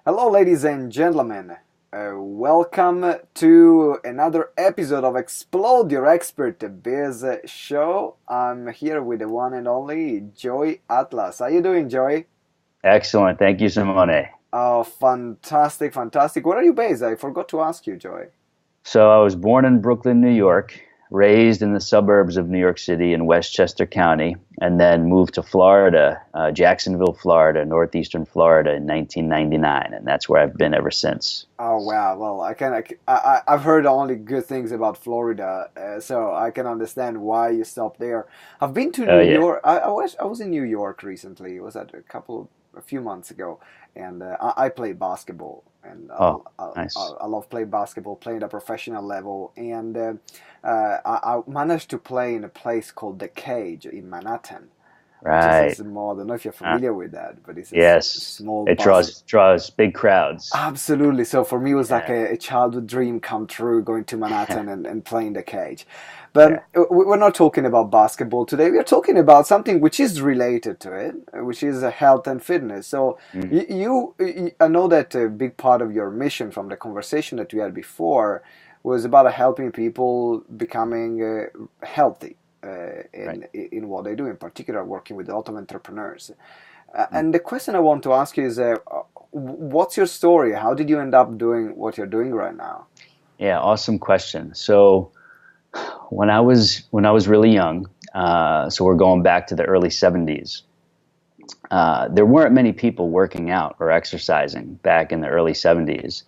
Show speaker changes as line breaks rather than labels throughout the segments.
Hello, ladies and gentlemen. Welcome to another episode of Explode Your Expert Biz Show. I'm here with the one and only Joy Atlas. How you doing, Joy?
Excellent. Thank you, Simone.
Oh, fantastic, fantastic. Where are you based? I forgot to ask you, Joy.
So I was born in Brooklyn, New York, raised in the suburbs of New York City in Westchester County, and then moved to Florida, Jacksonville, Florida, northeastern Florida in 1999, and that's where I've been ever since.
Oh wow! Well, I've heard only good things about Florida, so I can understand why you stopped there. I've been to New
Yeah.
York. I was in New York recently. It was a few months ago, and I play basketball, and
Oh, nice.
I love playing basketball, playing at a professional level, and I managed to play in a place called the Cage in Manhattan, which is a
Right.
small. I don't know if you're
Uh,
familiar with that, but it's a
yes.
small
It
bus.
draws big crowds.
Absolutely. So for me, it was like
Yeah.
a childhood dream come true going to Manhattan and playing the cage.
Yeah.
But we're not talking about basketball today. We're talking about something which is related to it, which is health and fitness. So
Mm.
I know that a big part of your mission from the conversation that we had before was about helping people becoming healthy
Right.
in what they do, in particular working with a lot of entrepreneurs.
Mm.
And the question I want to ask you is, what's your story? How did you end up doing what you're doing right now?
Yeah. Awesome question. So when I was really young, so we're going back to the early '70s. There weren't many people working out or exercising back in the early '70s,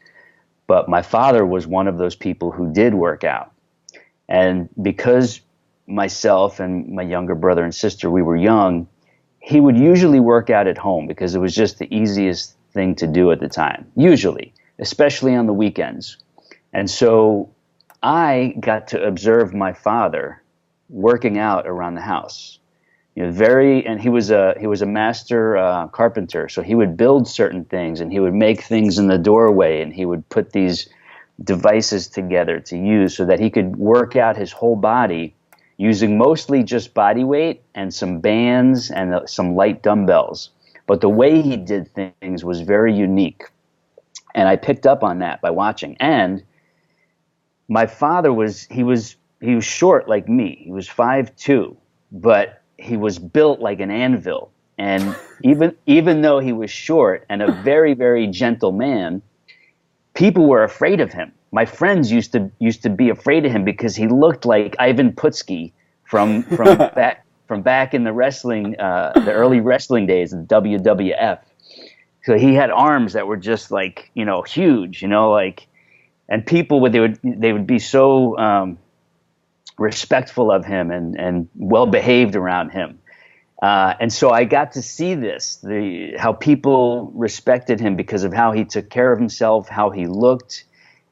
but my father was one of those people who did work out. And because myself and my younger brother and sister, we were young, he would usually work out at home because it was just the easiest thing to do at the time, usually, especially on the weekends. And so I got to observe my father working out around the house. And he was a master carpenter, so he would build certain things, and he would make things in the doorway, and he would put these devices together to use so that he could work out his whole body using mostly just body weight and some bands and some light dumbbells. But the way he did things was very unique, and I picked up on that by watching. And my father was short like me. He was 5'2", but he was built like an anvil. And even though he was short and a very, very gentle man, people were afraid of him. My friends used to be afraid of him because he looked like Ivan Putski from back in the early wrestling days, the WWF. So he had arms that were just like huge, like, and people they would be so respectful of him and well behaved around him. And so I got to see how people respected him because of how he took care of himself, how he looked.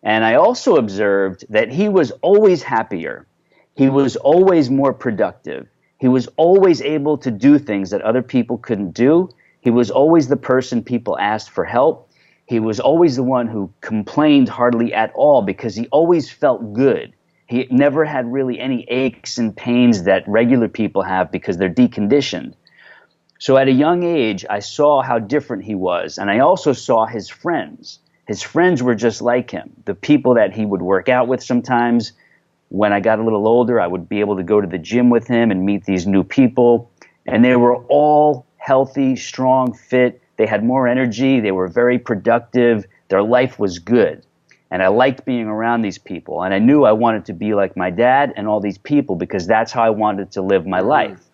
And I also observed that he was always happier. He was always more productive. He was always able to do things that other people couldn't do. He was always the person people asked for help. He was always the one who complained hardly at all because he always felt good. He never had really any aches and pains that regular people have because they're deconditioned. So at a young age, I saw how different he was, and I also saw his friends. His friends were just like him. The people that he would work out with sometimes. When I got a little older, I would be able to go to the gym with him and meet these new people, and they were all healthy, strong, fit. They had more energy. They were very productive. Their life was good. And I liked being around these people. And I knew I wanted to be like my dad and all these people because that's how I wanted to live my
Mm.
life.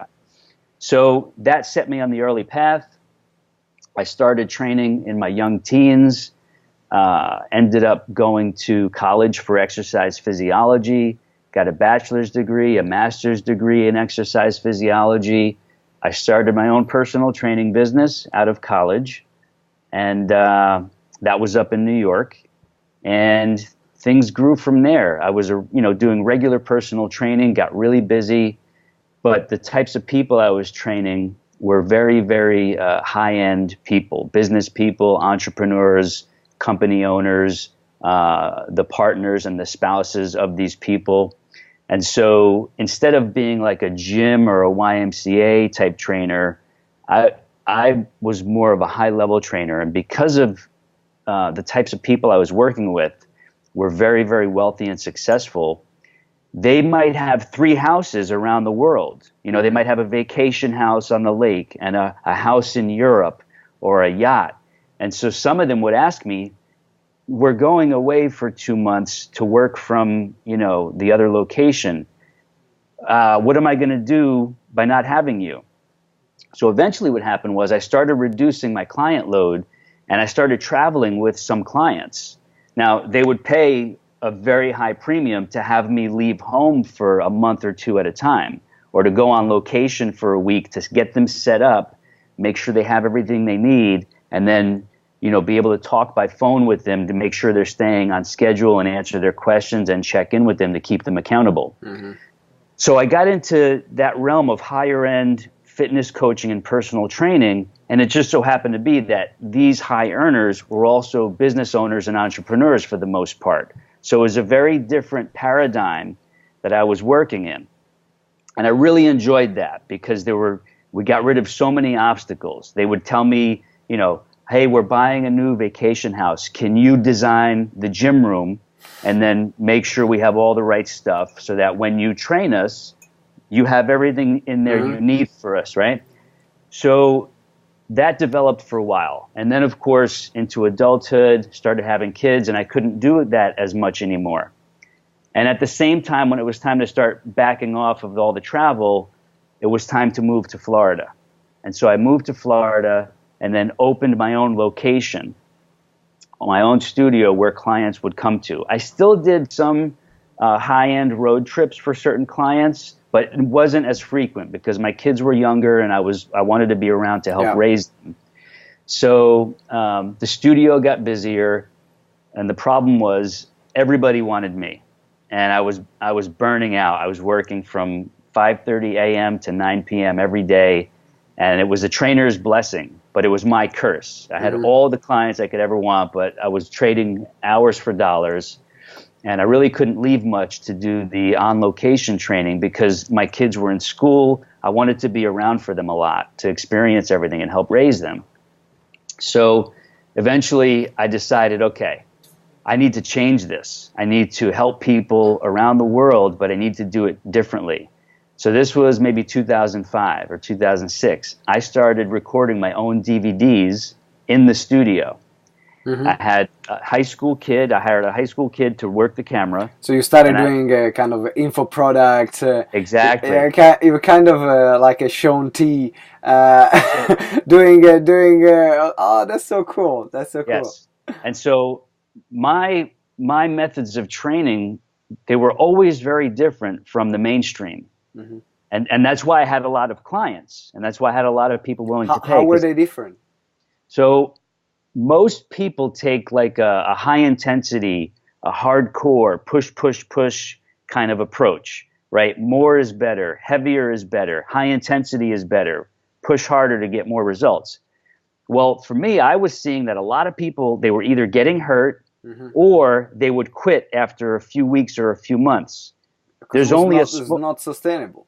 So that set me on the early path. I started training in my young teens, ended up going to college for exercise physiology, got a bachelor's degree, a master's degree in exercise physiology. I started my own personal training business out of college, and that was up in New York. And things grew from there. I was, doing regular personal training, got really busy, but the types of people I was training were very, very high-end people, business people, entrepreneurs, company owners, the partners and the spouses of these people. And so instead of being like a gym or a YMCA type trainer, I was more of a high-level trainer. And because of the types of people I was working with were very, very wealthy and successful. They might have 3 houses around the world. You know, they might have a vacation house on the lake and a house in Europe or a yacht. And so some of them would ask me, we're going away for 2 months to work from, you know, the other location. What am I going to do by not having you? So eventually what happened was I started reducing my client load, and I started traveling with some clients. Now, they would pay a very high premium to have me leave home for a month or 2 at a time, or to go on location for a week to get them set up, make sure they have everything they need, and then, you know, be able to talk by phone with them to make sure they're staying on schedule and answer their questions and check in with them to keep them accountable. Mm-hmm. So I got into that realm of higher end fitness coaching and personal training, and it just so happened to be that these high earners were also business owners and entrepreneurs for the most part. So it was a very different paradigm that I was working in. And I really enjoyed that because we got rid of so many obstacles. They would tell me, you know, hey, we're buying a new vacation house. Can you design the gym room and then make sure we have all the right stuff so that when you train us, you have everything in there you need for us, right? So that developed for a while. And then, of course, into adulthood, started having kids, and I couldn't do that as much anymore. And at the same time, when it was time to start backing off of all the travel, it was time to move to Florida. And so I moved to Florida and then opened my own location, my own studio where clients would come to. I still did some high-end road trips for certain clients, but it wasn't as frequent because my kids were younger and I wanted to be around to help raise them. So the studio got busier, and the problem was everybody wanted me, and I was burning out. I was working from 5:30 a.m. to 9 p.m. every day, and it was a trainer's blessing, but it was my curse. I had all the clients I could ever want, but I was trading hours for dollars. And I really couldn't leave much to do the on-location training because my kids were in school. I wanted to be around for them a lot, to experience everything and help raise them. So eventually I decided, okay, I need to change this. I need to help people around the world, but I need to do it differently. So this was maybe 2005 or 2006. I started recording my own DVDs in the studio. I had a high school kid. I hired a high school kid to work the camera.
So you started doing a kind of info product.
Exactly.
You were kind of like a Sean T. doing. Oh, that's so cool. That's so cool.
Yes. And so my methods of training, they were always very different from the mainstream. And that's why I had a lot of clients, and that's why I had a lot of people willing to pay.
How were they different?
So most people take like a high intensity, a hardcore, push kind of approach, right? More is better, heavier is better, high intensity is better, push harder to get more results. Well, for me, I was seeing that a lot of people, they were either getting hurt or they would quit after a few weeks or a few months.
There's only it's not sustainable.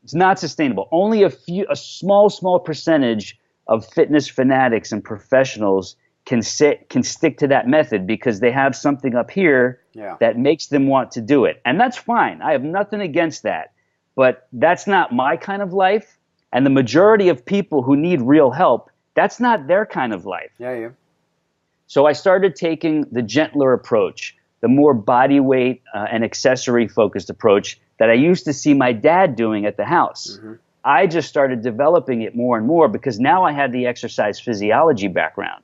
It's not sustainable. Only a small percentage of fitness fanatics and professionals can stick to that method because they have something up here that makes them want to do it. And that's fine. I have nothing against that. But that's not my kind of life. And the majority of people who need real help, that's not their kind of life.
Yeah.
So I started taking the gentler approach, the more body weight and accessory focused approach that I used to see my dad doing at the house. I just started developing it more and more because now I had the exercise physiology background.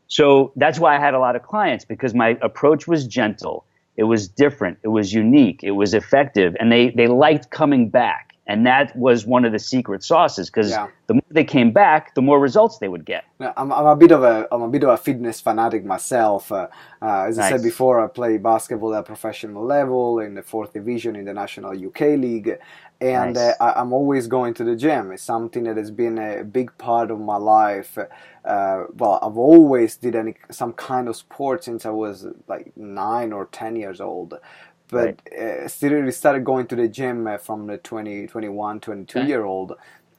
So that's why I had a lot of clients, because my approach was gentle. It was different. It was unique. It was effective. And they liked coming back. And that was one of the secret sauces, because the more they came back, the more results they would get.
I'm a bit of a fitness fanatic myself. As I said before, I play basketball at a professional level in the 4th division in the National UK League, and I'm always going to the gym. It's something that has been a big part of my life. Well, I've always did some kind of sport since I was like 9 or 10 years old. But still started going to the gym from the 21, 22-year-old.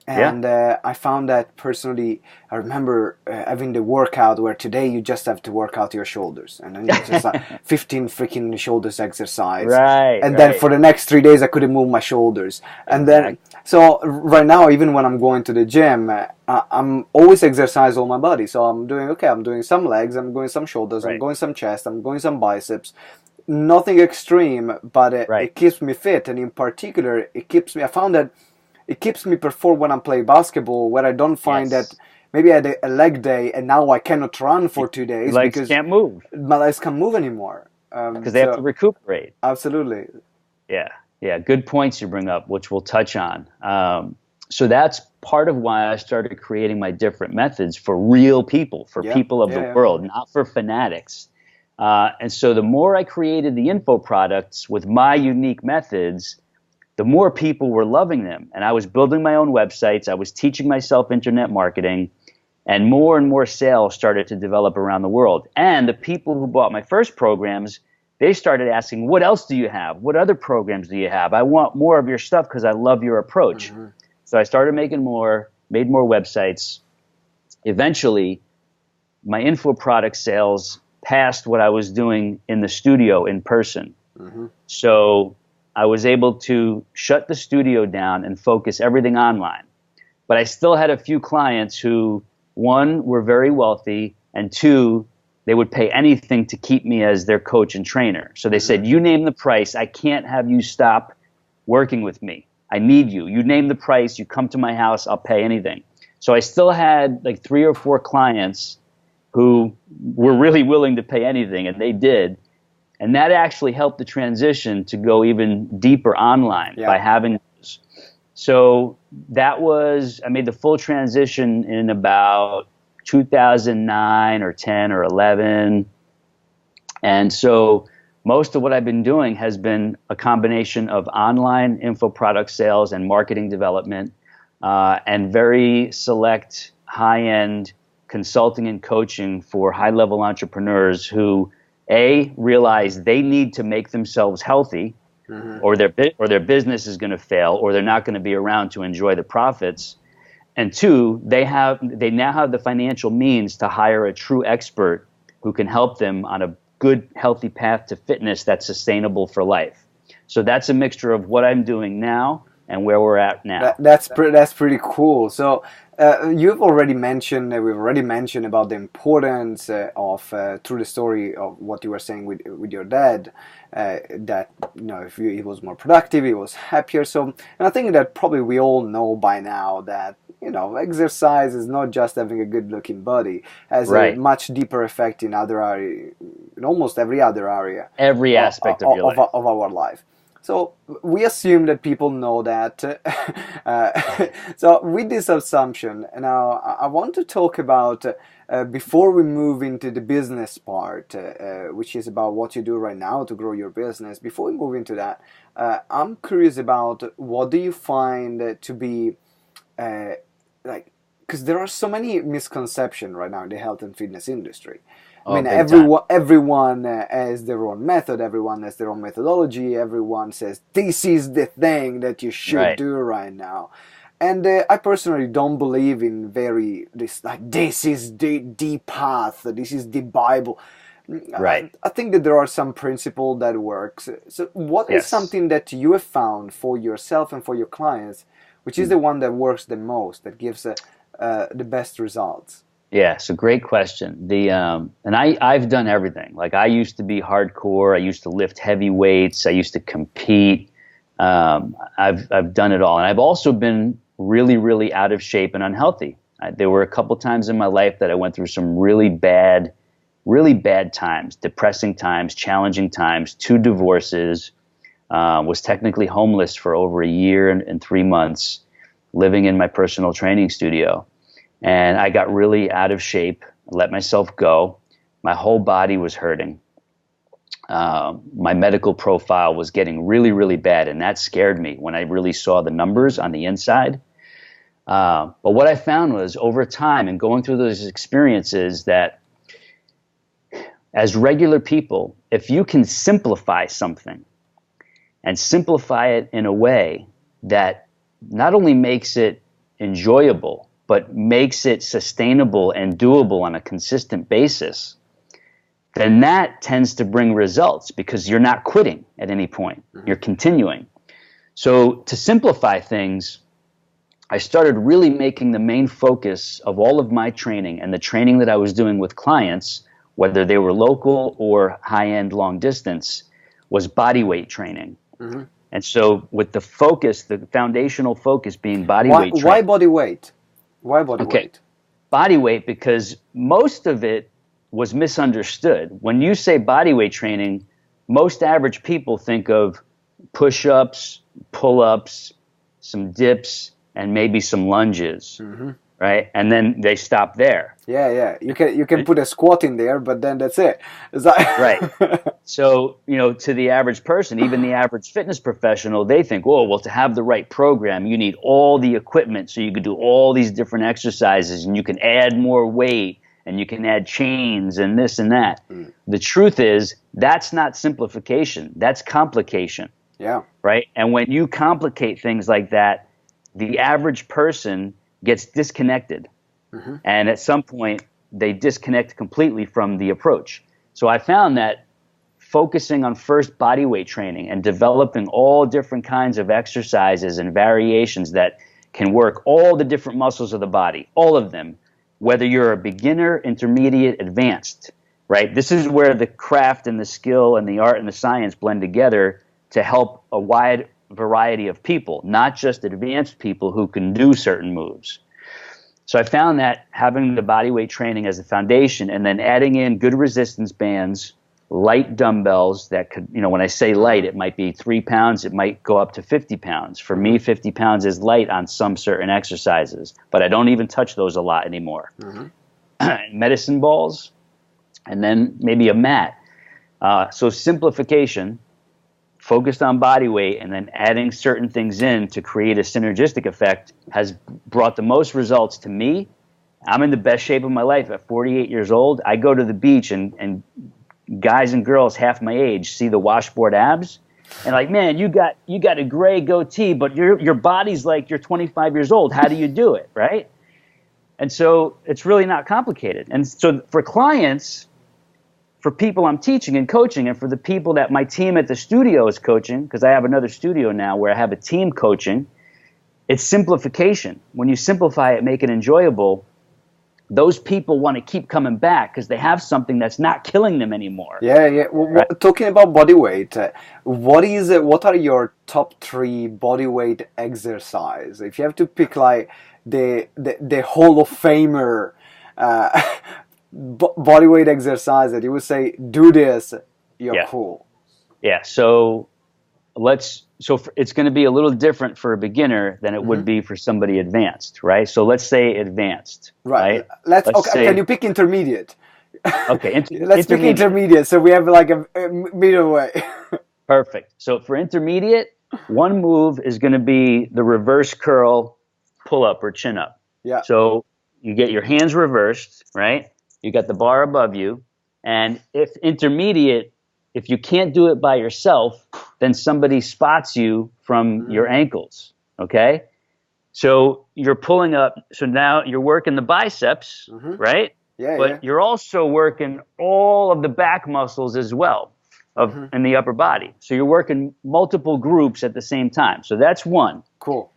Yeah.
And I found that personally. I remember having the workout where today you just have to work out your shoulders, and then it's just like 15 freaking shoulders exercise,
Right,
and then
right.
for the next 3 days I couldn't move my shoulders, and then
Exactly.
so right now even when I'm going to the gym, I'm always exercise all my body. So I'm doing okay. I'm doing some legs. I'm going some shoulders. I'm
Right,
going some chest. I'm going some biceps. Nothing extreme, but
right.
it keeps me fit, and in particular, it keeps me. I found that it keeps me perform when I'm playing basketball, where I don't find that
Yes.
maybe I had a leg day and now I cannot run for two
Your
days
legs
because
can't move
my legs can't move anymore.
because they have to
So
recuperate.
absolutely,
Yeah, yeah, good points you bring up, which we'll touch on. So that's part of why I started creating my different methods for real people, for
yeah,
people of
yeah,
the
yeah.
world, not for fanatics. And so the more I created the info products with my unique methods, the more people were loving them. And I was building my own websites, I was teaching myself internet marketing, and more sales started to develop around the world. And the people who bought my first programs, they started asking, what else do you have? What other programs do you have? I want more of your stuff because I love your approach.
Hmm.
So I started making more, made more websites. Eventually, my info product sales passed what I was doing in the studio in person.
Hmm.
So I was able to shut the studio down and focus everything online. But I still had a few clients who, one, were very wealthy, and two, they would pay anything to keep me as their coach and trainer. So they
Hmm.
said, you name the price, I can't have you stop working with me. I need you. You name the price, you come to my house, I'll pay anything. So I still had like 3 or 4 clients who were really willing to pay anything, and they did. And that actually helped the transition to go even deeper online
Yeah.
by having. So that was, I made the full transition in about 2009 or 10 or 11. And so most of what I've been doing has been a combination of online info product sales and marketing development, and very select high end consulting and coaching for high level entrepreneurs who, A, realize they need to make themselves healthy,
Hmm.
or their business is going to fail, or they're not going to be around to enjoy the profits. And two, they now have the financial means to hire a true expert who can help them on a good, healthy path to fitness that's sustainable for life. So that's a mixture of what I'm doing now and where we're at now.
That's pretty cool. So you've already mentioned we've already mentioned about the importance of through the story of what you were saying with your dad, that if he was more productive, he was happier. So and I think that probably we all know by now that exercise is not just having a good looking body, has a
Right.
much deeper effect in other area, in almost every other area
Every aspect of your life.
of our life. So we assume that people know that. So with this assumption, now I want to talk about before we move into the business part, which is about what you do right now to grow your business. Before we move into that, I'm curious about what do you find to be uh, like, because there are so many misconceptions right now in the health and fitness industry. I
Oh,
mean,
big time.
everyone has their own method. Everyone has their own methodology. Everyone says this is the thing that you should
Right.
do right now. And I personally don't believe in this like this is the path. This is the Bible.
Right.
I think that there are some principle that works. So, what is
Yes.
something that you have found for yourself and for your clients, which is the one that works the most, that gives the best results?
Yeah, so great question. And I've done everything. Like I used to be hardcore. I used to lift heavy weights. I used to compete. I've done it all, and I've also been really out of shape and unhealthy. There were a couple times in my life that I went through some really bad times, depressing times, challenging times. 2 divorces. Was technically homeless for over a year and 3 months, living in my personal training studio. And I got really out of shape, let myself go. My whole body was hurting. My medical profile was getting really bad, and that scared me when I really saw the numbers on the inside. But what I found was over time and going through those experiences that as regular people, if you can simplify something and simplify it in a way that not only makes it enjoyable, but makes it sustainable and doable on a consistent basis, then that tends to bring results because you're not quitting at any point. You're continuing. So to simplify things, I started really making the main focus of all of my training and the training that I was doing with clients, whether they were local or high-end long distance, was body weight training. And so with the focus, the foundational focus being body weight training.
Why body weight? Why body weight?
Body weight, because most of it was misunderstood. When you say body weight training, most average people think of push-ups, pull-ups, some dips, and maybe some lunges, right? And then they stop there.
Yeah. You can put a squat in there, but then that's it.
Right. So, to the average person, even the average fitness professional, they think, well, to have the right program, you need all the equipment so you can do all these different exercises, and you can add more weight, and you can add chains and this and that. The truth is, that's not simplification. That's complication.
Yeah.
Right? And when you complicate things like that, the average person gets disconnected. And at some point, they disconnect completely from the approach. So I found that focusing on first body weight training and developing all different kinds of exercises and variations that can work all the different muscles of the body, all of them, whether you're a beginner, intermediate, advanced, right? This is where the craft and the skill and the art and the science blend together to help a wide variety of people, not just advanced people who can do certain moves. So I found that having the body weight training as a foundation and then adding in good resistance bands, light dumbbells that could, when I say light, it might be 3 pounds, it might go up to 50 pounds. For me, 50 pounds is light on some certain exercises, but I don't even touch those a lot anymore. Medicine balls, and then maybe a mat. So simplification, focused on body weight, and then adding certain things in to create a synergistic effect has brought the most results to me. I'm in the best shape of my life at 48 years old. I go to the beach and guys and girls half my age see the washboard abs and like, man, you got a gray goatee, but your body's like you're 25 years old. How do you do it, right? And so it's really not complicated. And so for clients, for people I'm teaching and coaching, and for the people that my team at the studio is coaching, because I have another studio now where I have a team coaching, it's simplification. When you simplify it, make it enjoyable, those people want to keep coming back because they have something that's not killing them anymore.
Yeah. Well, talking about body weight, what are your top 3 body weight exercise? If you have to pick like the Hall of Famer body weight exercise that you would say, do this, you're cool.
Yeah. So it's going to be a little different for a beginner than it would be for somebody advanced, right? So let's say advanced, right?
Let's say, can you pick intermediate?
Okay,
let's pick intermediate, so we have like a middle way.
Perfect. So for intermediate, one move is going to be the reverse curl pull-up or chin-up.
Yeah.
So you get your hands reversed, right? You got the bar above you, and if intermediate, if you can't do it by yourself, then somebody spots you from your ankles, okay? So you're pulling up, so now you're working the biceps, right?
Yeah,
but you're also working all of the back muscles as well in the upper body. So you're working multiple groups at the same time. So that's one.
Cool.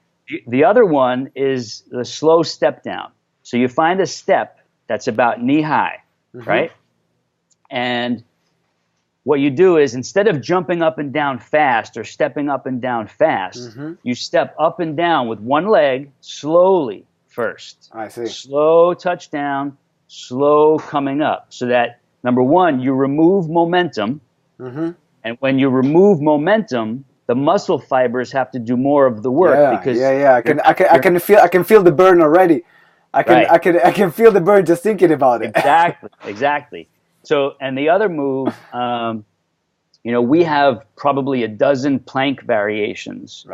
The other one is the slow step down. So you find a step that's about knee high, right? And what you do is, instead of jumping up and down fast or stepping up and down fast, you step up and down with one leg slowly first.
I see.
Slow touchdown, slow coming up. So that, number one, you remove momentum. And when you remove momentum, the muscle fibers have to do more of the work. Because
I can feel the burn already. I can feel the burn just thinking about it.
Exactly. So, and the other move, we have probably a dozen plank variations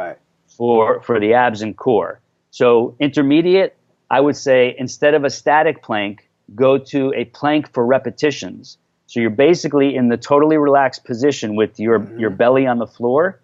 for the abs and core. So intermediate, I would say, instead of a static plank, go to a plank for repetitions. So you're basically in the totally relaxed position with your belly on the floor,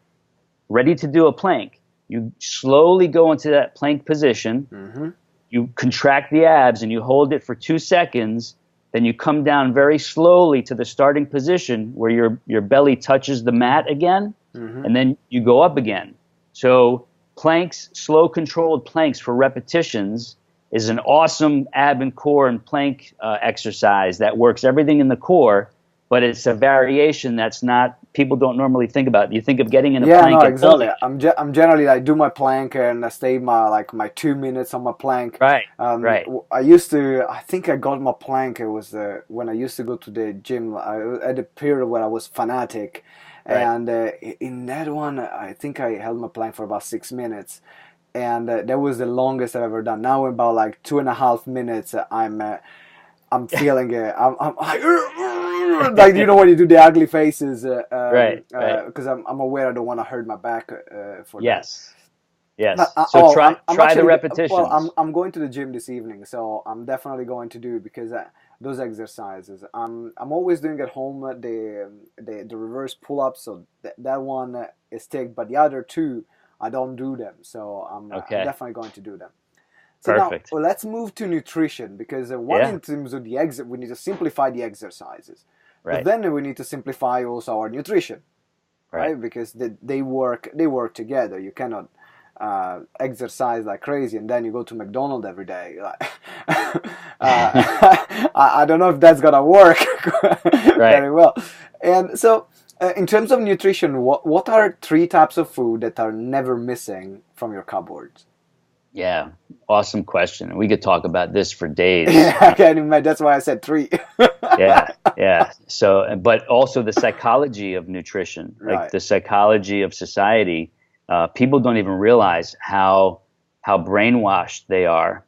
ready to do a plank. you slowly go into that plank position. You contract the abs and you hold it for 2 seconds. Then you come down very slowly to the starting position where your belly touches the mat again, and then you go up again. So planks, slow controlled planks for repetitions is an awesome ab and core and plank exercise that works everything in the core, but it's a variation that's not, people don't normally think about. You think of getting in a plank.
No, exactly. I'm generally, I do my plank and I stay my 2 minutes on my plank.
Right.
I think I got my plank. It was when I used to go to the gym. I had a period where I was fanatic, and in that one, I think I held my plank for about 6 minutes, and that was the longest I've ever done. Now in about like 2.5 minutes, I'm feeling it. I'm like, you know, when you do the ugly faces, because I'm aware I don't want to hurt my back for
yes.
that.
Yes. So try
actually,
the repetitions.
Well, I'm going to the gym this evening, so I'm definitely going to do, because those exercises. I'm always doing at home the reverse pull-ups, so that one is ticked, but the other two I don't do them, so I'm definitely going to do them. So
Perfect.
now let's move to nutrition, because in terms of the we need to simplify the exercises, but then we need to simplify also our nutrition, right? Because they work together. You cannot exercise like crazy and then you go to McDonald's every day. I don't know if that's gonna work very well. And so, in terms of nutrition, what are 3 types of food that are never missing from your cupboards?
Yeah, awesome question. We could talk about this for days.
Yeah, I can imagine. That's why I said 3.
Yeah. So, but also the psychology of nutrition, like the psychology of society. People don't even realize how brainwashed they are,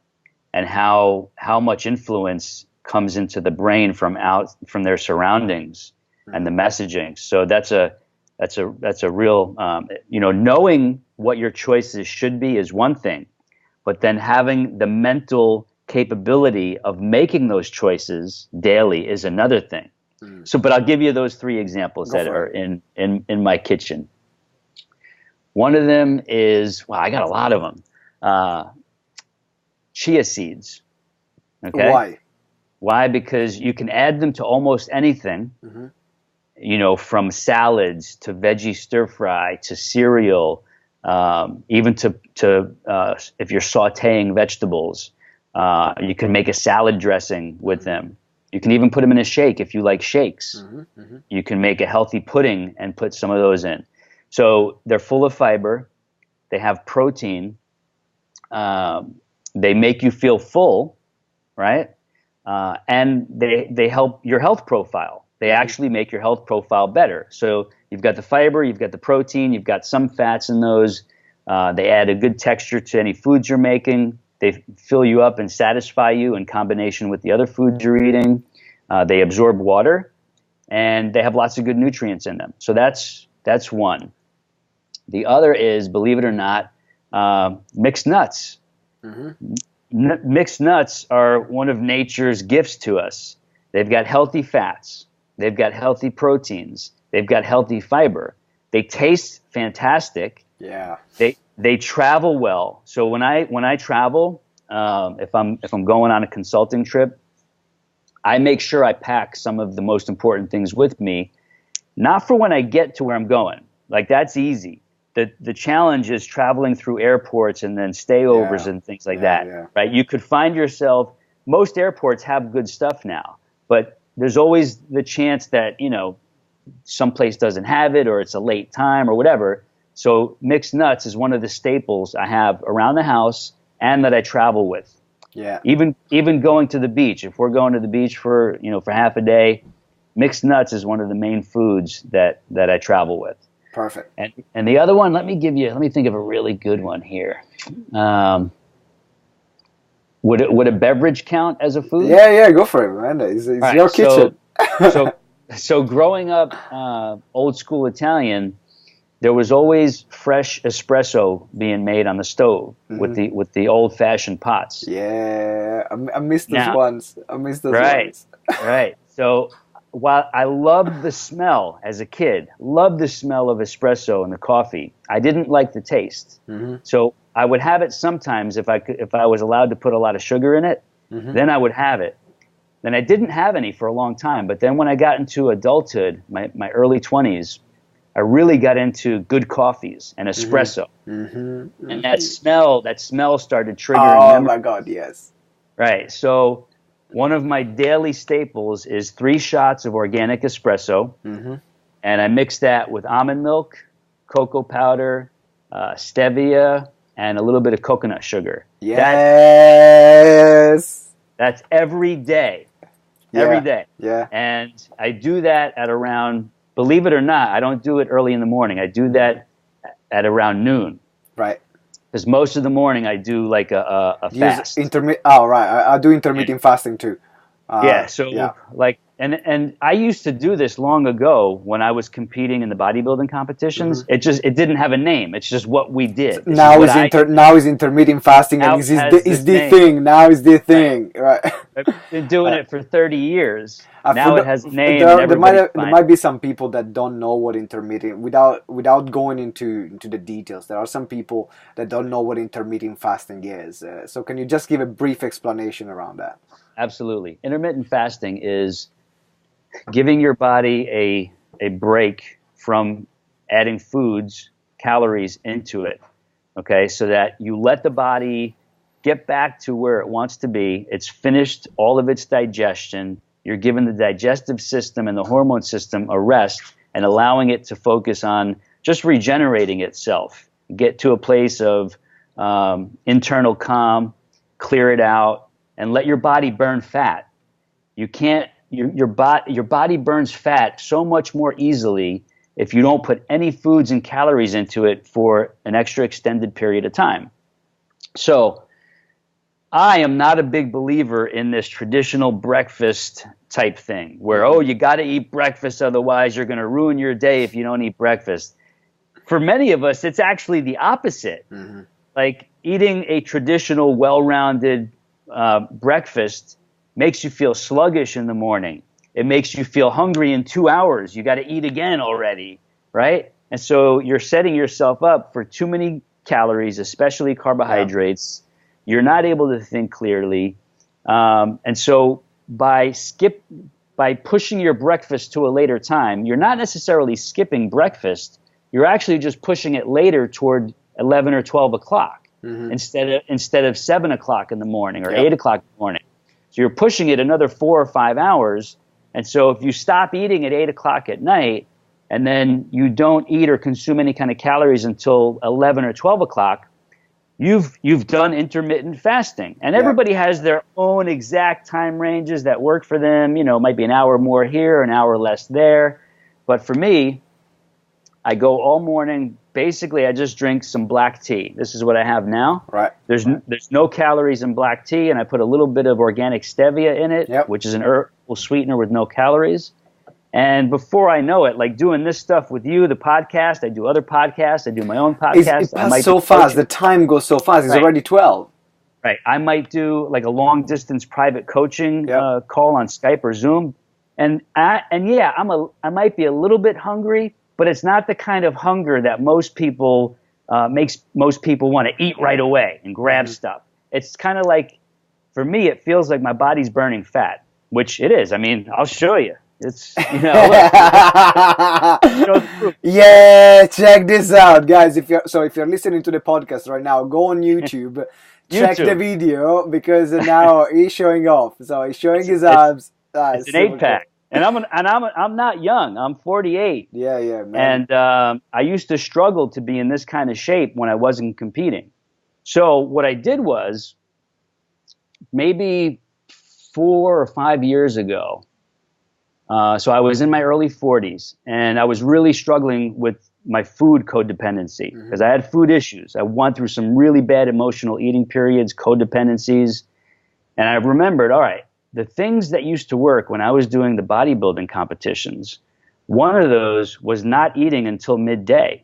and how much influence comes into the brain from their surroundings and the messaging. So that's a real knowing what your choices should be is one thing. But then having the mental capability of making those choices daily is another thing. So, but I'll give you those 3 examples that are in my kitchen. One of them is, I got a lot of them. Chia seeds. Okay. Why? Because you can add them to almost anything. You know, from salads to veggie stir fry to cereal. Even to if you're sautéing vegetables, you can make a salad dressing with them. You can even put them in a shake if you like shakes. You can make a healthy pudding and put some of those in. So they're full of fiber. They have protein. They make you feel full, right? And they help your health profile. They actually make your health profile better. So you've got the fiber, you've got the protein, you've got some fats in those. They add a good texture to any foods you're making. They fill you up and satisfy you in combination with the other foods you're eating. They absorb water, and they have lots of good nutrients in them. So that's one. The other is, believe it or not, mixed nuts. Mixed nuts are one of nature's gifts to us. They've got healthy fats. They've got healthy proteins. They've got healthy fiber. They taste fantastic.
Yeah.
They travel well. So when I travel, if I'm going on a consulting trip, I make sure I pack some of the most important things with me, not for when I get to where I'm going. Like, that's easy. The challenge is traveling through airports and then stayovers and things like that. Yeah. Right? You could find yourself. Most airports have good stuff now, but there's always the chance that, you know, someplace doesn't have it, or it's a late time or whatever. So mixed nuts is one of the staples I have around the house and that I travel with. Yeah. Even going to the beach, if we're going to the beach for half a day, mixed nuts is one of the main foods that I travel with.
Perfect.
And the other one, let me think of a really good one here. Would a beverage count as a food?
Yeah, go for it, man. It's right, your kitchen.
So growing up old school Italian, there was always fresh espresso being made on the stove with the old fashioned pots.
Yeah, I missed those ones. I missed those ones.
Right. So while I loved the smell as a kid, loved the smell of espresso and the coffee, I didn't like the taste. So I would have it sometimes if I was allowed to put a lot of sugar in it, then I would have it. Then I didn't have any for a long time. But then when I got into adulthood, my early 20s, I really got into good coffees and espresso. And that smell started triggering
Oh
memories.
my God, yes.
Right. So one of my daily staples is 3 shots of organic espresso. And I mix that with almond milk, cocoa powder, stevia, and a little bit of coconut sugar.
Yes.
That's every day. Every day.
Yeah.
And I do that at around, believe it or not, I don't do it early in the morning. I do that at around noon.
Right.
Because most of the morning I do like a fast.
Oh, right. I do intermittent fasting too.
Like, and I used to do this long ago when I was competing in the bodybuilding competitions. It didn't have a name. It's just what we did.
Now is intermittent fasting, and is the thing. Now is the thing. Right.
I've been doing it for 30 years. Now it has a name. There
might be some people that don't know what intermittent, without going into the details. There are some people that don't know what intermittent fasting is. So can you just give a brief explanation around that?
Absolutely. Intermittent fasting is giving your body a break from adding calories into it, okay, so that you let the body get back to where it wants to be. It's finished all of its digestion. You're giving the digestive system and the hormone system a rest and allowing it to focus on just regenerating itself, get to a place of internal calm, clear it out, and let your body burn fat. You can't. Your body burns fat so much more easily if you don't put any foods and calories into it for an extra extended period of time. So I am not a big believer in this traditional breakfast type thing where, you got to eat breakfast, otherwise you're going to ruin your day if you don't eat breakfast. For many of us, it's actually the opposite. Like eating a traditional, well-rounded breakfast makes you feel sluggish in the morning. It makes you feel hungry in 2 hours. You got to eat again already, right? And so you're setting yourself up for too many calories, especially carbohydrates. You're not able to think clearly. And so by pushing your breakfast to a later time, you're not necessarily skipping breakfast. You're actually just pushing it later toward 11 or 12 o'clock instead of 7 o'clock in the morning or 8 o'clock in the morning. So you're pushing it another 4 or 5 hours. And so if you stop eating at 8 o'clock at night and then you don't eat or consume any kind of calories until 11 or 12 o'clock, you've done intermittent fasting. And everybody has their own exact time ranges that work for them. You know, it might be an hour more here, an hour less there. But for me, I go all morning. Basically, I just drink some black tea. This is what I have now.
Right.
There's no calories in black tea, and I put a little bit of organic stevia in it, which is an herbal sweetener with no calories. And before I know it, like doing this stuff with you, the podcast, I do other podcasts, I do my own podcast.
It passes so fast. The time goes so fast. It's already 12.
Right. I might do like a long distance private coaching call on Skype or Zoom, and I might be a little bit hungry. But it's not the kind of hunger that most people makes most people want to eat right away and grab stuff. It's kind of like, for me, it feels like my body's burning fat, which it is. I mean, I'll show you. It's, look.
Yeah, check this out, guys. If you're listening to the podcast right now, go on YouTube, check the video, because now he's showing off. So he's showing his abs.
It's an 8-pack. And I'm not young. I'm 48.
Yeah, man.
And I used to struggle to be in this kind of shape when I wasn't competing. So what I did was, maybe 4 or 5 years ago, so I was in my early 40s, and I was really struggling with my food codependency because I had food issues. I went through some really bad emotional eating periods, codependencies, and I remembered, all right, the things that used to work when I was doing the bodybuilding competitions, one of those was not eating until midday.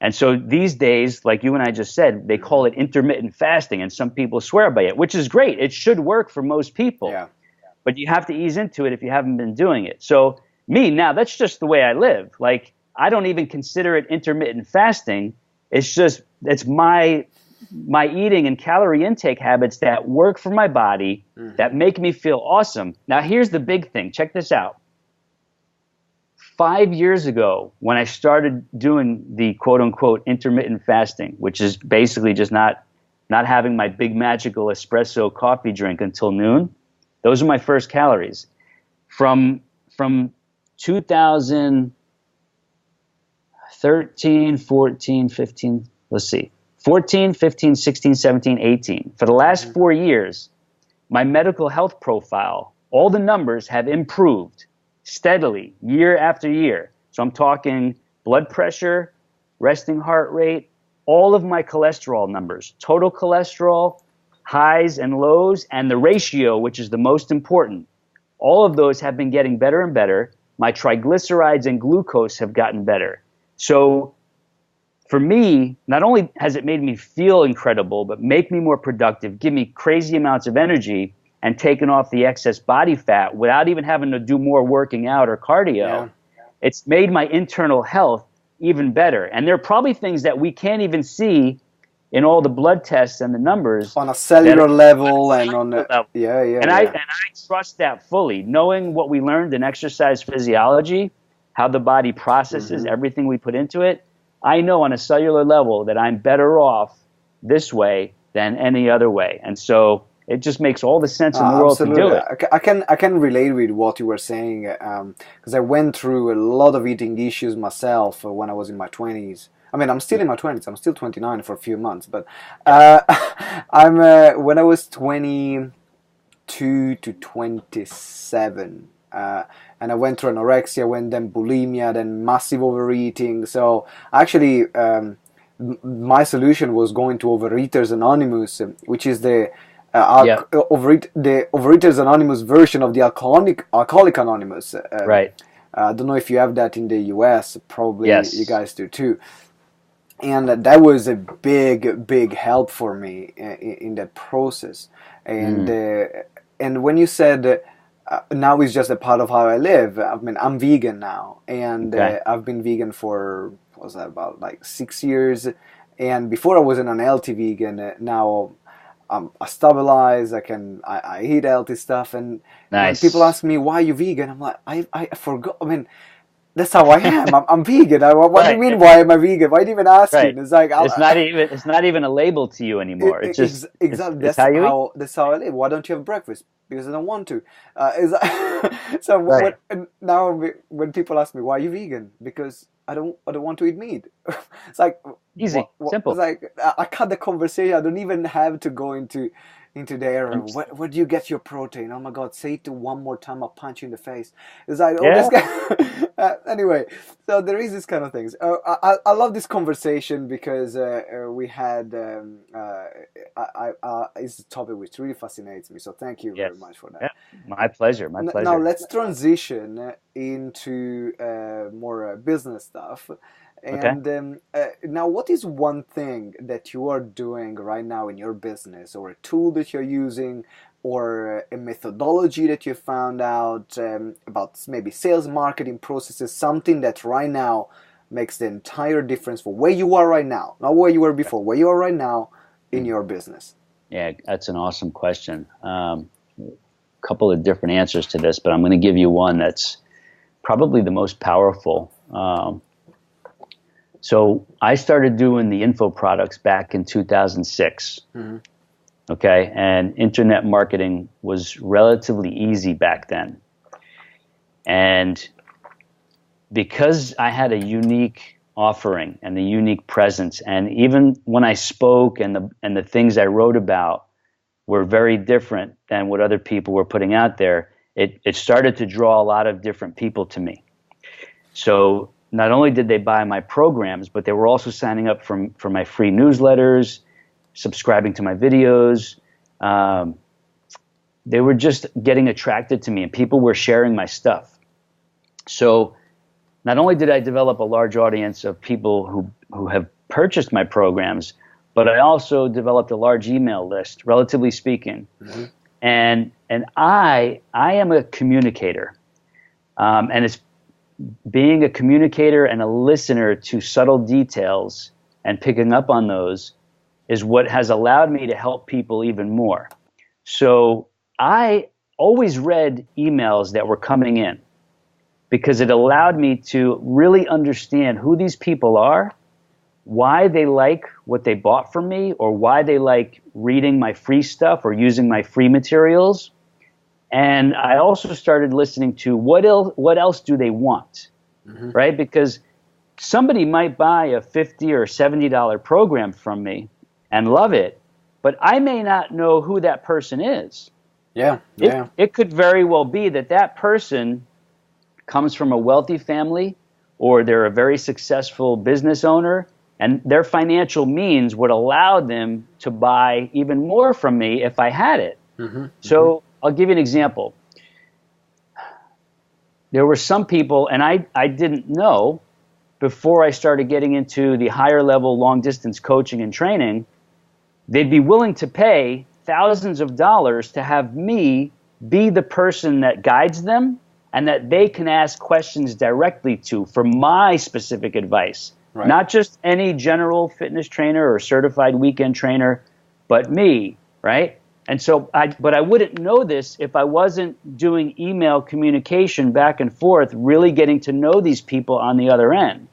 And so these days, like you and I just said, they call it intermittent fasting, and some people swear by it, which is great. It should work for most people.
Yeah.
but you have to ease into it if you haven't been doing it. So me now, that's just the way I live. Like I don't even consider it intermittent fasting. It's my eating and calorie intake habits that work for my body, that make me feel awesome. Now here's the big thing. Check this out. 5 years ago, when I started doing the quote unquote intermittent fasting, which is basically just not having my big magical espresso coffee drink until noon, those are my first calories. From 2013, 14, 15, let's see, 14, 15, 16, 17, 18. For the last 4 years, my medical health profile, all the numbers have improved steadily year after year. So I'm talking blood pressure, resting heart rate, all of my cholesterol numbers, total cholesterol, highs and lows, and the ratio, which is the most important. All of those have been getting better and better. My triglycerides and glucose have gotten better. So for me, not only has it made me feel incredible, but make me more productive, give me crazy amounts of energy, and taken off the excess body fat without even having to do more working out or cardio. Yeah. It's made my internal health even better. And there are probably things that we can't even see in all the blood tests and the numbers.
On a cellular level and on a
level. And I trust that fully. Knowing what we learned in exercise physiology, how the body processes everything we put into it, I know on a cellular level that I'm better off this way than any other way. And so it just makes all the sense in the world to do it.
I can relate with what you were saying because I went through a lot of eating issues myself when I was in my 20s. I mean, I'm still in my 20s. I'm still 29 for a few months, but I'm when I was 22 to 27, and I went through anorexia, then bulimia, then massive overeating. So actually, my solution was going to Overeaters Anonymous, which is the Overeaters Anonymous version of the Alcoholic Anonymous.
Right.
I don't know if you have that in the US. Probably you guys do too. And that was a big help for me in that process. And and when you said now it's just a part of how I live, I mean, I'm vegan now, and I've been vegan for about like 6 years. And before I was an unhealthy vegan. Now I stabilize. I eat healthy stuff. And when people ask me why you vegan, I'm like I forgot. I mean, that's how I am. I'm vegan. What do you mean? Why am I vegan? Why do you even ask me? It's like
it's not even a label to you anymore. It's just
exactly
that's how
I live. Why don't you have breakfast? Because I don't want to. Now when people ask me why are you vegan, because I don't want to eat meat. It's like
easy, simple.
It's like I cut the conversation. I don't even have to go into there. Where do you get your protein? Oh my God! Say it one more time. I'll punch you in the face. It's like this guy. Anyway, so there is this kind of things. I love this conversation because we had. It's a topic which really fascinates me. So thank you very much for that.
Yeah. My pleasure. My pleasure.
Now let's transition into more business stuff. And now, what is one thing that you are doing right now in your business, or a tool that you're using, or a methodology that you found out about maybe sales marketing processes, something that right now makes the entire difference for where you are right now, not where you were before, where you are right now in your business?
Yeah, that's an awesome question. Couple of different answers to this, but I'm going to give you one that's probably the most powerful. So I started doing the info products back in 2006. Okay, and internet marketing was relatively easy back then. And because I had a unique offering and the unique presence, and even when I spoke and the things I wrote about were very different than what other people were putting out there, it started to draw a lot of different people to me. So not only did they buy my programs, but they were also signing up for my free newsletters, subscribing to my videos. They were just getting attracted to me, and people were sharing my stuff. So not only did I develop a large audience of people who have purchased my programs, but I also developed a large email list, relatively speaking. And I am a communicator, and it's being a communicator and a listener to subtle details and picking up on those is what has allowed me to help people even more. So I always read emails that were coming in because it allowed me to really understand who these people are, why they like what they bought from me, or why they like reading my free stuff or using my free materials. And I also started listening to what else do they want, right? Because somebody might buy a $50 or $70 program from me and love it, but I may not know who that person is.
Yeah.
It could very well be that that person comes from a wealthy family, or they're a very successful business owner, and their financial means would allow them to buy even more from me if I had it. So I'll give you an example. There were some people, and I didn't know before I started getting into the higher level long distance coaching and training, they'd be willing to pay thousands of dollars to have me be the person that guides them and that they can ask questions directly to for my specific advice. Right. Not just any general fitness trainer or certified weekend trainer, but me, right? And so, but I wouldn't know this if I wasn't doing email communication back and forth, really getting to know these people on the other end.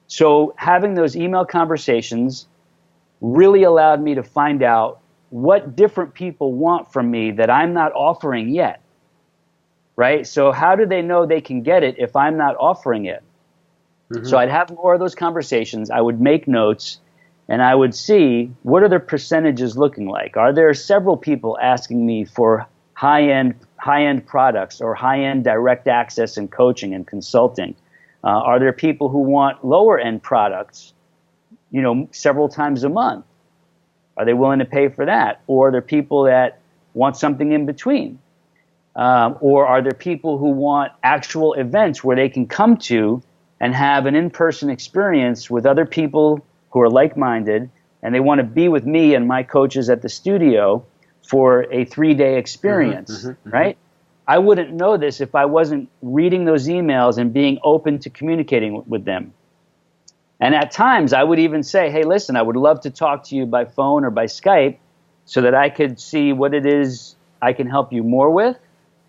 So having those email conversations really allowed me to find out what different people want from me that I'm not offering yet, right? So how do they know they can get it if I'm not offering it? So I'd have more of those conversations. I would make notes, and I would see what are their percentages looking like. Are there several people asking me for high-end products or high-end direct access and coaching and consulting? Are there people who want lower-end products, several times a month? Are they willing to pay for that? Or are there people that want something in between? Or are there people who want actual events where they can come to and have an in-person experience with other people who are like-minded, and they want to be with me and my coaches at the studio for a 3-day experience, right? I wouldn't know this if I wasn't reading those emails and being open to communicating with them. And at times, I would even say, hey, listen, I would love to talk to you by phone or by Skype so that I could see what it is I can help you more with,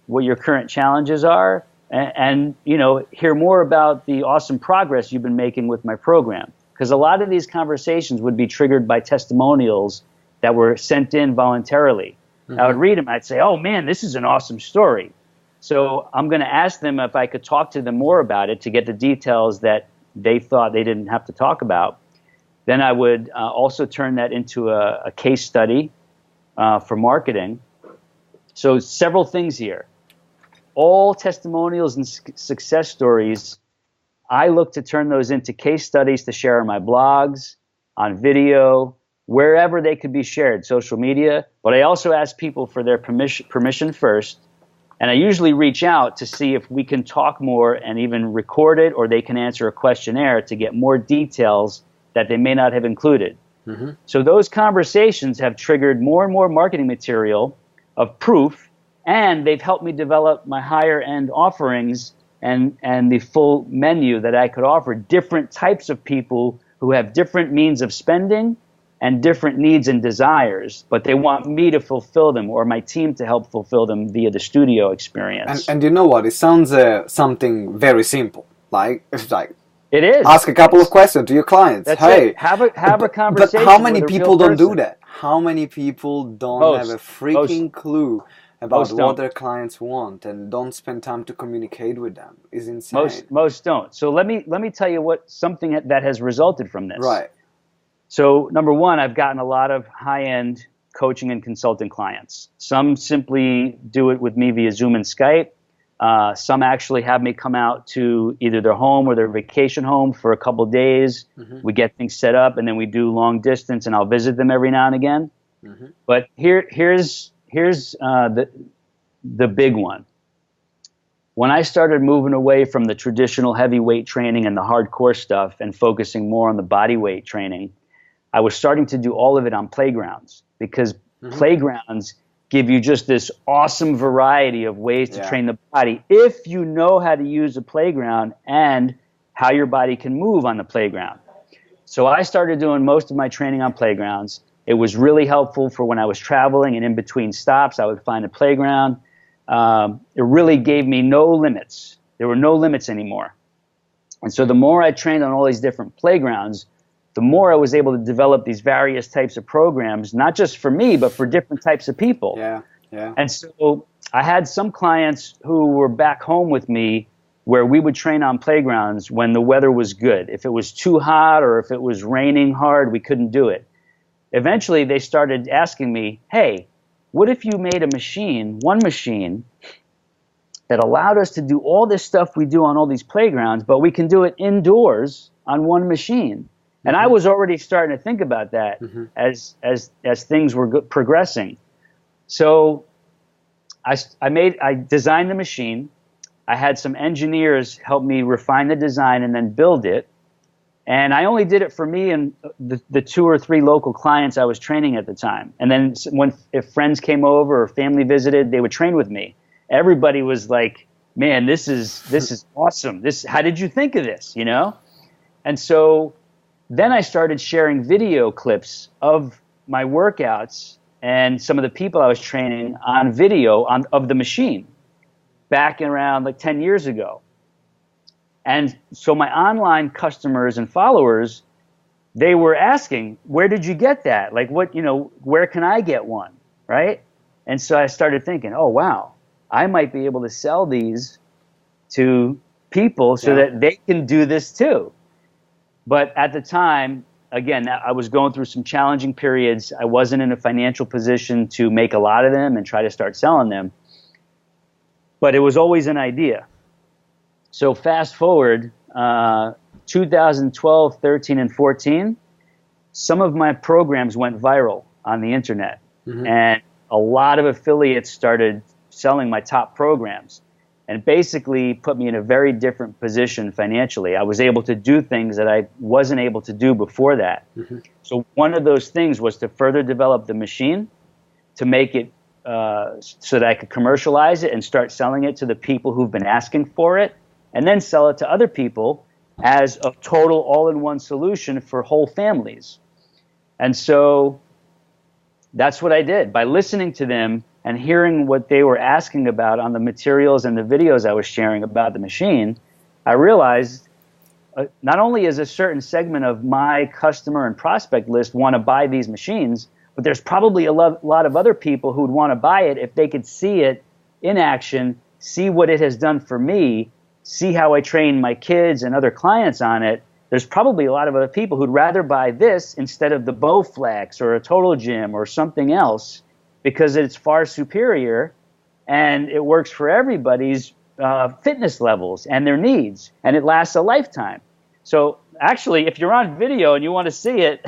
what your current challenges are, and hear more about the awesome progress you've been making with my program. Because a lot of these conversations would be triggered by testimonials that were sent in voluntarily. I would read them. I'd say, oh, man, this is an awesome story. So I'm going to ask them if I could talk to them more about it to get the details that they thought they didn't have to talk about. Then I would also turn that into a case study for marketing. So several things here. All testimonials and success stories, I look to turn those into case studies to share on my blogs, on video, wherever they could be shared, social media. But I also ask people for their permission first. And I usually reach out to see if we can talk more and even record it, or they can answer a questionnaire to get more details that they may not have included. So those conversations have triggered more and more marketing material of proof, and they've helped me develop my higher end offerings and the full menu that I could offer different types of people who have different means of spending and different needs and desires, but they want me to fulfill them or my team to help fulfill them via the studio experience.
And you know what? It sounds something very simple. It's like
it is.
Ask a couple of questions to your clients.
That's
hey,
it. Have a conversation.
But how many
with a
people
real
don't do
person.
that? How many people don't have a freaking clue about what their clients want and don't spend time to communicate with them? It's insane.
Most don't. So let me tell you something that has resulted from this.
Right.
So number one, I've gotten a lot of high-end coaching and consulting clients. Some simply do it with me via Zoom and Skype. Some actually have me come out to either their home or their vacation home for a couple days. We get things set up, and then we do long distance, and I'll visit them every now and again. But here's the big one. When I started moving away from the traditional heavyweight training and the hardcore stuff and focusing more on the body weight training, I was starting to do all of it on playgrounds, because playgrounds give you just this awesome variety of ways to
Yeah.
train the body if you know how to use a playground and how your body can move on the playground. So I started doing most of my training on playgrounds. It was really helpful for when I was traveling and in between stops, I would find a playground. It really gave me no limits. There were no limits anymore. And so the more I trained on all these different playgrounds, the more I was able to develop these various types of programs, not just for me, but for different types of people.
Yeah, yeah.
And so I had some clients who were back home with me where we would train on playgrounds when the weather was good. If it was too hot or if it was raining hard, we couldn't do it. Eventually, they started asking me, hey, what if you made a machine, one machine, that allowed us to do all this stuff we do on all these playgrounds, but we can do it indoors on one machine? And I was already starting to think about that as things were progressing. So I designed the machine. I had some engineers help me refine the design and then build it. And I only did it for me and the 2 or 3 local clients I was training at the time. And then if friends came over or family visited, they would train with me. Everybody was like, man, this is awesome. How did you think of this, you know? And so then I started sharing video clips of my workouts and some of the people I was training on video of the machine back around like 10 years ago. And so my online customers and followers, they were asking, where did you get that? Like where can I get one, right? And so I started thinking, oh, wow, I might be able to sell these to people so that they can do this too. But at the time, again, I was going through some challenging periods. I wasn't in a financial position to make a lot of them and try to start selling them. But it was always an idea. So fast forward, 2012, 13, and 14, some of my programs went viral on the internet. And a lot of affiliates started selling my top programs. And basically put me in a very different position financially. I was able to do things that I wasn't able to do before that. So one of those things was to further develop the machine, to make it so that I could commercialize it and start selling it to the people who've been asking for it, and then sell it to other people as a total all-in-one solution for whole families. And so that's what I did. By listening to them and hearing what they were asking about on the materials and the videos I was sharing about the machine, I realized not only is a certain segment of my customer and prospect list want to buy these machines, but there's probably a lot of other people who would want to buy it if they could see it in action, see what it has done for me, see how I train my kids and other clients on it. There's probably a lot of other people who'd rather buy this instead of the Bowflex or a Total Gym or something else, because it's far superior and it works for everybody's fitness levels and their needs, and it lasts a lifetime. So actually, if you're on video and you want to see it,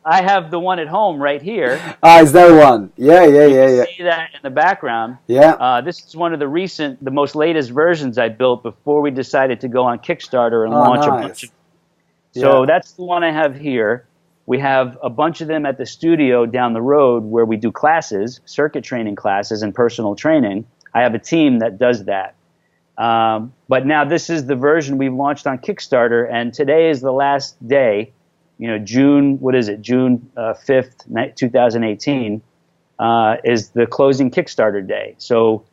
I have the one at home right here.
Is that one? Yeah.
See that in the background.
Yeah.
This is one of the most latest versions I built before we decided to go on Kickstarter and launch a bunch of. So that's the one I have here. We have a bunch of them at the studio down the road where we do classes, circuit training classes and personal training. I have a team that does that. But now this is the version we've launched on Kickstarter, and today is the last day. June 5th, 2018, is the closing Kickstarter day. So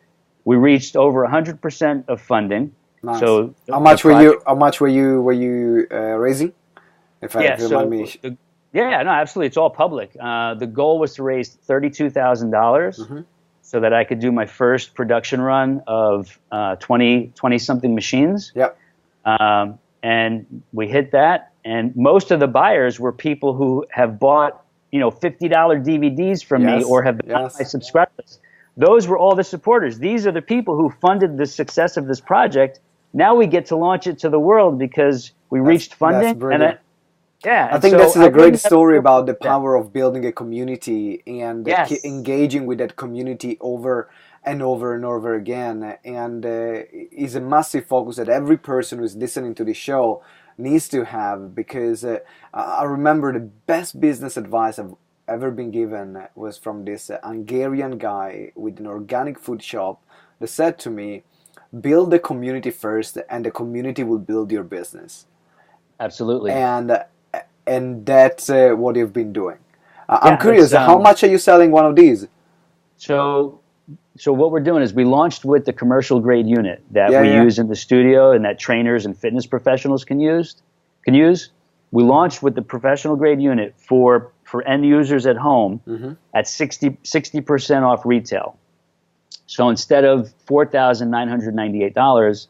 we reached over 100% of funding.
Nice.
So
how much were you raising? If I remind me.
No, absolutely. It's all public. The goal was to raise $32,000 so that I could do my first production run of 20-something machines.
Yep.
And we hit that. And most of the buyers were people who have bought, $50 DVDs from me or have been on my subscribers. Those were all the supporters. These are the people who funded the success of this project. Now we get to launch it to the world because we reached funding.
I think this is a great story about the power of building a community and engaging with that community over and over and over again. And is a massive focus that every person who is listening to the show needs to have, because I remember the best business advice I've ever been given was from this Hungarian guy with an organic food shop that said to me, build the community first and the community will build your business.
Absolutely.
And that's what you've been doing. I'm
Yeah,
curious, how much are you selling one of these?
so what we're doing is we launched with the commercial grade unit that
Yeah,
we
yeah.
use in the studio and that trainers and fitness professionals can use. We launched with the professional grade unit for end users at home at 60% off retail. So instead of $4,998,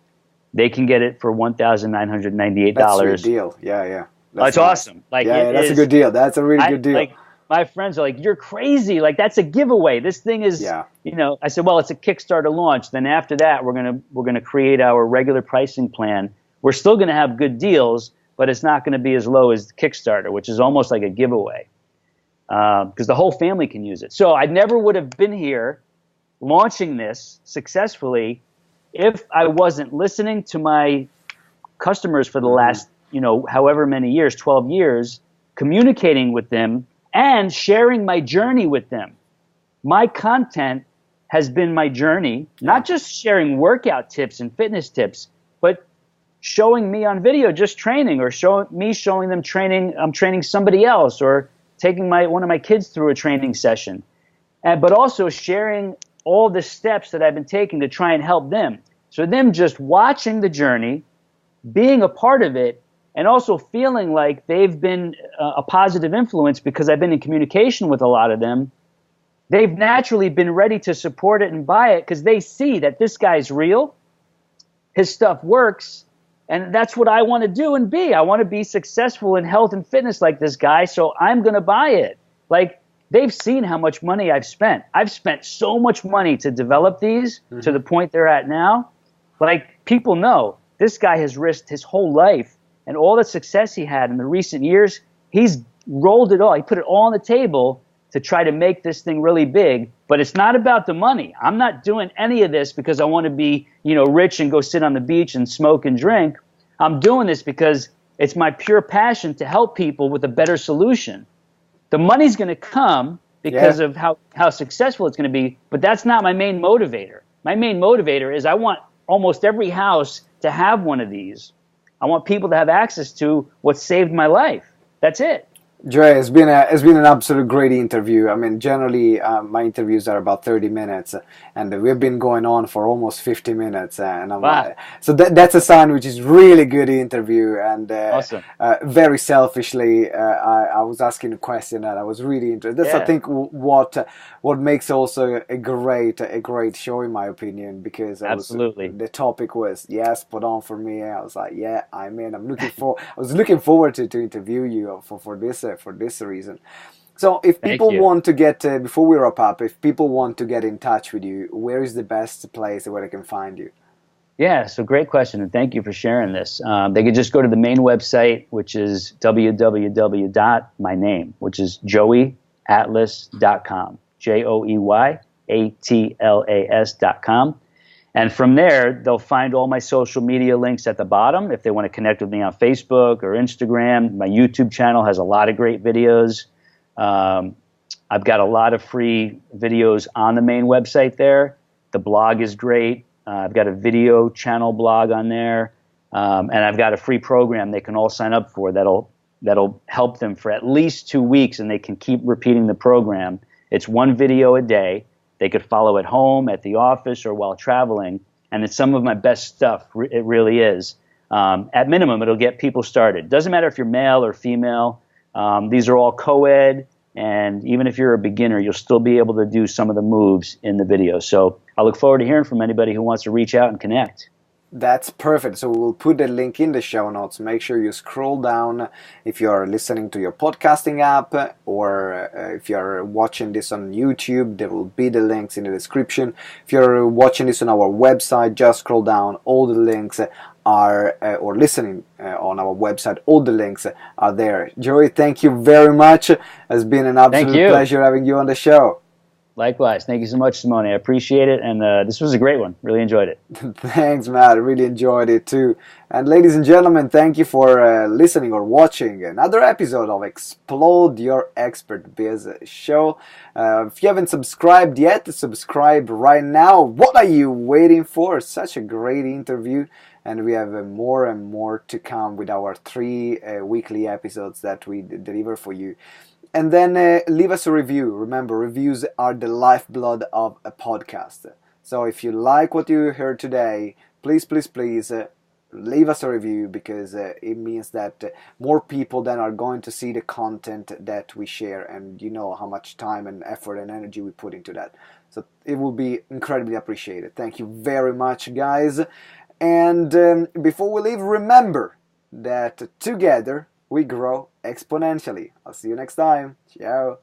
they can get it for $1,998.
That's a sweet deal. Yeah, yeah. That's
It's
nice.
awesome. Like
Yeah,
it
that's a
is.
good deal. That's a really good deal.
Like my friends are like, "You're crazy! Like that's a giveaway. This thing is."
Yeah.
I said, "Well, it's a Kickstarter launch. Then after that, we're gonna create our regular pricing plan. We're still gonna have good deals, but it's not gonna be as low as Kickstarter, which is almost like a giveaway, because the whole family can use it. So I never would have been here launching this successfully if I wasn't listening to my customers for the last, however many years, 12 years, communicating with them and sharing my journey with them. My content has been my journey, not just sharing workout tips and fitness tips, but showing me on video just training, or showing them training. I'm training somebody else, or taking one of my kids through a training session, but also sharing all the steps that I've been taking to try and help them. So them just watching the journey, being a part of it, and also feeling like they've been a positive influence because I've been in communication with a lot of them. They've naturally been ready to support it and buy it because they see that this guy's real, his stuff works, and that's what I want to do and be. I want to be successful in health and fitness like this guy, so I'm going to buy it. Like, they've seen how much money I've spent. I've spent so much money to develop these to the point they're at now. Like, people know this guy has risked his whole life and all the success he had in the recent years. He's rolled it all. He put it all on the table to try to make this thing really big. But it's not about the money. I'm not doing any of this because I want to be, rich and go sit on the beach and smoke and drink. I'm doing this because it's my pure passion to help people with a better solution. The money's going to come because of how successful it's going to be, but that's not my main motivator. My main motivator is I want almost every house to have one of these. I want people to have access to what saved my life. That's it.
Dre, it's been an absolute great interview. I mean, generally my interviews are about 30 minutes, and we've been going on for almost 50 minutes. And so that's a sign which is really good interview. And
awesome.
Very selfishly, I was asking a question and I was really interested. That's I think what makes also a great show, in my opinion, because
absolutely
the topic was spot on for me. I was like, I'm in. I was looking forward to interview you for this reason. So if people want to get, before we wrap up, if people want to get in touch with you, where is the best place where they can find you?
Yeah, so great question, and thank you for sharing this. They could just go to the main website, which is www.myname, which is joeyatlas.com, joeyatlas.com. And from there, they'll find all my social media links at the bottom. If they want to connect with me on Facebook or Instagram, my YouTube channel has a lot of great videos. I've got a lot of free videos on the main website there. The blog is great. I've got a video channel blog on there. And I've got a free program they can all sign up for that'll help them for at least 2 weeks, and they can keep repeating the program. It's one video a day. They could follow at home, at the office, or while traveling. And it's some of my best stuff. It really is. At minimum, it'll get people started. Doesn't matter if you're male or female. These are all co-ed. And even if you're a beginner, you'll still be able to do some of the moves in the video. So I look forward to hearing from anybody who wants to reach out and connect.
That's perfect. So we'll put the link in the show notes. Make sure you scroll down if you're listening to your podcasting app, or if you're watching this on YouTube, there will be the links in the description. If you're watching this on our website, just scroll down. All the links are, or listening on our website, all the links are there. Joey, thank you very much. It's been an absolute pleasure having you on the show.
Likewise. Thank you so much, Simone. I appreciate it. And this was a great one. Really enjoyed it.
Thanks, Matt. I really enjoyed it too. And ladies and gentlemen, thank you for listening or watching another episode of Explode Your Expert Biz show. If you haven't subscribed yet, subscribe right now. What are you waiting for? Such a great interview. And we have more and more to come with our 3 weekly episodes that we deliver for you. And then leave us a review. Remember, reviews are the lifeblood of a podcast. So if you like what you heard today, please leave us a review, because it means that more people then are going to see the content that we share, and you know how much time and effort and energy we put into that. So it will be incredibly appreciated. Thank you very much, guys. And before we leave, remember that together we grow exponentially. I'll see you next time. Ciao.